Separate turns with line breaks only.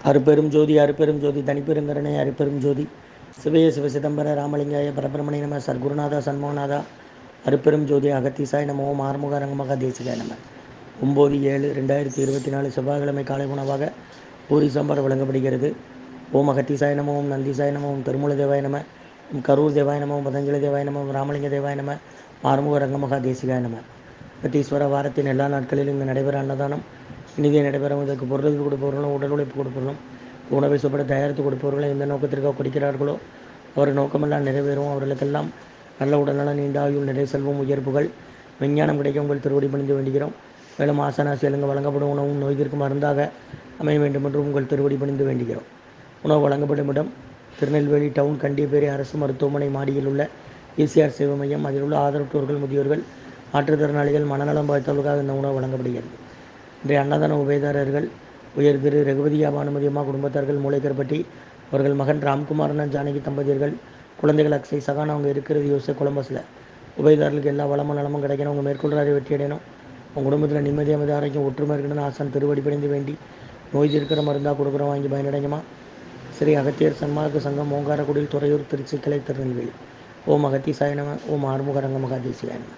அருப்பெரும் ஜோதி அருப்பெரும் ஜோதி தனிப்பெருங்கருணை அருப்பெரும் ஜோதி சிவய சிவசிதம்பர ராமலிங்காய பரபிரமணே நம சர்க்குருநாதா சண்முகநாதா அருப்பெரும் ஜோதி அகத்தீசாய நம ஓம் ஆறுமுக அரங்கமகா தேசிகாய நம 9/7/2024 செவ்வாய்க்கிழமை காலை உணவாக பூரி சாம்பார் வழங்கப்படுகிறது. ஓம் அகத்தீசாய நம ஓம் நந்தீசாய நம ஓம் திருமூல தேவாய நம ஓம் கரூர் தேவாய நம ஓம் பதஞ்சலி தேவாய நம ஓம் ராமலிங்க தேவாய நம ஆறுமுக ரங்கமகா தேசிகாய நம. அகத்தீஸ்வர வாரத்தின் எல்லா நாட்களிலும் இங்கு நடைபெற அன்னதானம் இனிதே நடைபெறும். இதற்கு பொருள் கொடுப்பவர்களும் உடல் உழைப்பு கொடுப்பவர்களும் உணவை சுப்பட தயாரித்து கொடுப்பவர்களும் எந்த நோக்கத்திற்காக கொடுக்கிறார்களோ அவர் நோக்கமெல்லாம் நிறைவேறும். அவர்களுக்கெல்லாம் நல்ல உடல்நலம், நீண்ட ஆயுள், நிறை செல்வம், உயர்ப்புகள், விஞ்ஞானம் கிடைக்க உங்கள் திருவடி பணிந்து வேண்டுகிறோம். மேலும் ஆசனாசியலுங்க வழங்கப்படும் உணவும் நோய்கிற்கு மருந்தாக அமைய வேண்டும் என்று உங்கள் திருவடி பணிந்து வேண்டுகிறோம். உணவு வழங்கப்படும் இடம் திருநெல்வேலி டவுன் கண்டியப்பேரி அரசு மருத்துவமனை மாடியில் உள்ள ஈசிஆர் சேவை மையம். அதில் உள்ள ஆதரவற்றோர்கள், முதியோர்கள், மாற்றுத்திறனாளிகள், மனநலம் பாதித்தவர்களுக்காக இந்த உணவு வழங்கப்படுகிறது. இன்றைய அன்னதான உபயதாரர்கள் உயர் திரு ரகுபதியா பானுமதி அம்மா குடும்பத்தார்கள், மூளைக்கர்பட்டி, அவர்கள் மகன் ராம்குமாரன் ஜானகி தம்பதியர்கள், குழந்தைகள் அக்ஷய் சகான், அவங்க இருக்கிறது யோசிச்சு கொலம்பஸில். உபயதாரர்களுக்கு எல்லா வளமும் நலமும் கிடைக்கணும். அவங்க மேற்கொள்றாரு வெற்றி அடையணும். உங்கள் குடும்பத்தில் நிம்மதி, அமைதி, ஆரோக்கியம், ஒற்றுமை இருக்கணும்னு ஆசான் திருவடி பணிந்து வேண்டி நோய் தீர்க்கிற மருந்தாக கொடுக்குறோம், வாங்கி பயனடைங்கம்மா. ஸ்ரீ அகத்தியர் சன்மார்க்க சங்கம், ஓங்காரக்குடியில், துறையூர், திருச்சி கிளை, திருநெல்வேலி. ஓம் அகத்தீசாய நம ஓம் ஆறுமுக ரங்கமகா தேசிகாய நம.